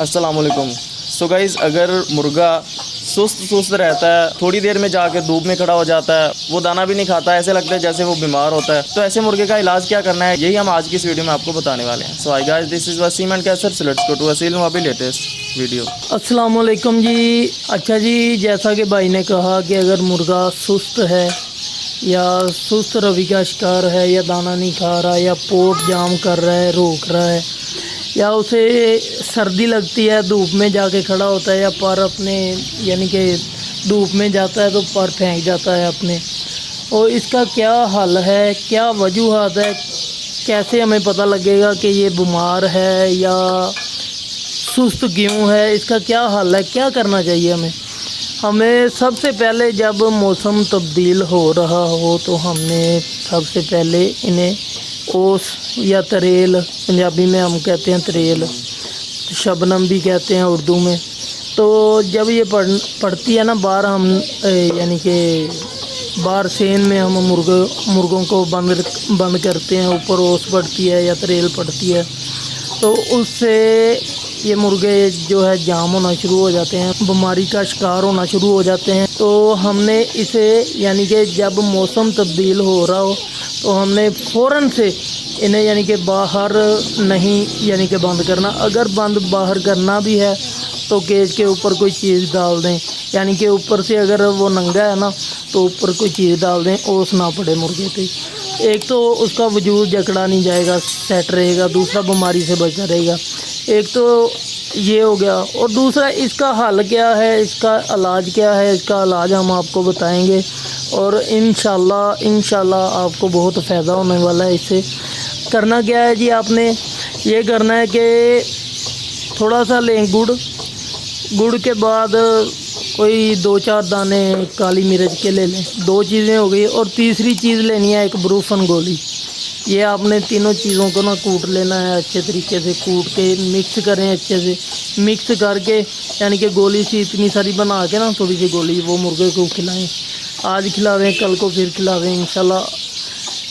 अस्सलाम वालेकुम। So guys, अगर मुर्गा सुस्त रहता है, थोड़ी देर में जाके धूप में खड़ा हो जाता है, वो दाना भी नहीं खाता, ऐसे लगता है जैसे वो बीमार होता है, तो ऐसे मुर्गे का इलाज क्या करना है, यही हम आज की इस वीडियो में आपको बताने वाले हैं। So hi guys, this is Waseem and Qaiser. So let's go to Waseel mobile latest video. अस्सलाम वालेकुम जी। अच्छा जी, जैसा कि भाई ने कहा कि अगर मुर्गा सुस्त है या सुस्त रवि का शिकार है या दाना नहीं खा रहा या पोट जाम कर रहा है, रोक रहा है, या उसे सर्दी लगती है, धूप में जाके खड़ा होता है या पर अपने यानी कि धूप में जाता है तो पर फेंक जाता है अपने, और इसका क्या हल है, क्या वजूहत है, कैसे हमें पता लगेगा कि ये बीमार है या सुस्त क्यों है, इसका क्या हल है, क्या करना चाहिए हमें सबसे पहले जब मौसम तब्दील हो रहा हो तो हमने सबसे पहले इन्हें ओस या तरेल, पंजाबी में हम कहते हैं तरेल, शबनम भी कहते हैं उर्दू में, तो जब ये पड़ती है ना बाहर, हम यानी कि बाहर सेन में हम मुर्गों को बंद करते हैं, ऊपर ओस पड़ती है या तरेल पड़ती है, तो उससे ये मुर्गे जो है जाम होना शुरू हो जाते हैं, बीमारी का शिकार होना शुरू हो जाते हैं। तो हमने इसे यानी कि जब मौसम तब्दील हो रहा हो तो हमने फ़ौरन से इन्हें यानी कि बाहर नहीं यानी कि बंद करना। अगर बंद बाहर करना भी है तो केज के ऊपर कोई चीज़ डाल दें, यानी कि ऊपर से अगर वो नंगा है ना तो ऊपर कोई चीज़ डाल दें, ओस ना पड़े मुर्गे पे। एक तो उसका वजूद जकड़ा नहीं जाएगा, सेट रहेगा, दूसरा बीमारी से बचा रहेगा। एक तो ये हो गया, और दूसरा इसका हल क्या है, इसका इलाज क्या है, इसका इलाज हम आपको बताएंगे और इंशाल्लाह आपको बहुत फ़ायदा होने वाला है। इससे करना क्या है जी, आपने ये करना है कि थोड़ा सा लें गुड़ के बाद कोई 2-4 दाने काली मिर्च के ले लें, 2 चीज़ें हो गई, और तीसरी चीज़ लेनी है एक ब्रूफन गोली। ये आपने तीनों चीज़ों को ना कूट लेना है, अच्छे तरीके से कूट के मिक्स करें, अच्छे से मिक्स करके यानी कि गोली सी इतनी सारी बना के ना थोड़ी सी गोली वो मुर्गे को खिलाएं। आज खिलावें, कल को फिर खिलावें इंशाल्लाह।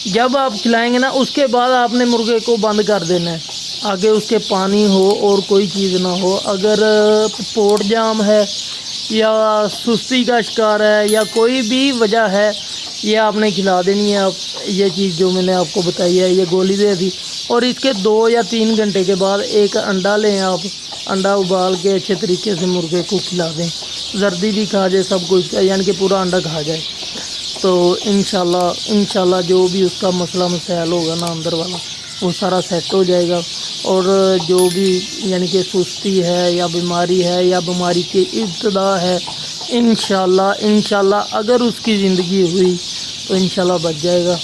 जब आप खिलाएंगे ना उसके बाद आपने मुर्गे को बंद कर देना है, आगे उसके पानी हो और कोई चीज़ ना हो। अगर पोट जाम है या सुस्ती का शिकार है या कोई भी वजह है, ये आपने खिला देनी है। आप ये चीज़ जो मैंने आपको बताई है, ये गोली दे दी, और इसके 2 या 3 घंटे के बाद एक अंडा लें आप, अंडा उबाल के अच्छे तरीके से मुर्गे को खिला दें, जर्दी भी खा जाए, सब कुछ यानी कि पूरा अंडा खा जाए, तो इंशाल्लाह जो भी उसका मसला मसाइल होगा ना अंदर वाला, वो सारा सेट हो जाएगा। और जो भी यानी कि सुस्ती है या बीमारी है या बीमारी की इब्तदा है, इंशाल्लाह अगर उसकी ज़िंदगी हुई तो इंशाल्लाह बच जाएगा।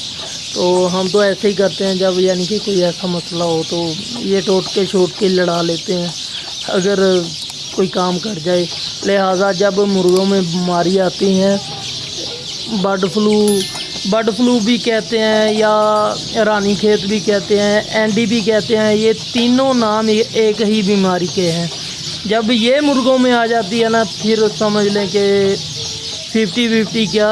तो हम तो ऐसे ही करते हैं, जब यानी कि कोई ऐसा मसला हो तो ये टोट के लड़ा लेते हैं अगर कोई काम कर जाए। लिहाजा जब मुर्गों में बीमारी आती हैं, बर्ड फ्लू भी कहते हैं या रानी खेत भी कहते हैं, एंडी भी कहते हैं, ये तीनों नाम एक ही बीमारी के हैं। जब ये मुर्गों में आ जाती है ना, फिर समझ लें कि 50-50 क्या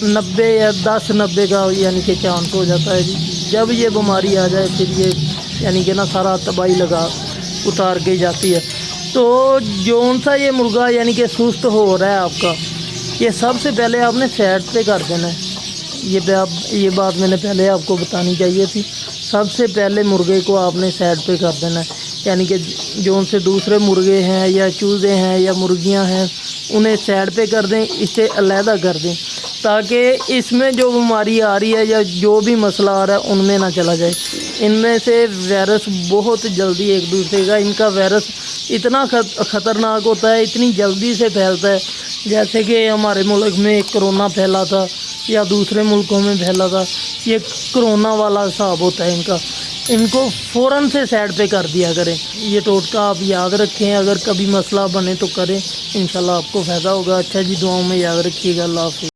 90 या 10-90 का यानी कि चांस हो जाता है। जब ये बीमारी आ जाए फिर ये यानी कि ना सारा तबाही लगा उतार के जाती है। तो जौन सा ये मुर्गा यानी कि सुस्त हो रहा है आपका, ये सबसे पहले आपने सेट पे कर देना है। ये बात मैंने पहले आपको बतानी चाहिए थी। सबसे पहले मुर्गे को आपने सेट पे कर देना है, यानी कि जो उनसे दूसरे मुर्गे हैं या चूज़े हैं या मुर्गियां हैं उन्हें साइड पे कर दें, इसे अलहदा कर दें, ताकि इसमें जो बीमारी आ रही है या जो भी मसला आ रहा है उनमें ना चला जाए। इनमें से वायरस बहुत जल्दी एक दूसरे का, इनका वायरस इतना ख़तरनाक होता है, इतनी जल्दी से फैलता है, जैसे कि हमारे मुल्क में कोरोना फैला था या दूसरे मुल्कों में फैला था, ये कोरोना वाला हिसाब होता है इनका। इनको फ़ौरन से साइड पे कर दिया करें। ये टोटका आप याद रखें, अगर कभी मसला बने तो करें, इंशाल्लाह आपको फ़ायदा होगा। अच्छा जी, दुआओं में याद रखिएगा। अल्लाह हाफ़िज़।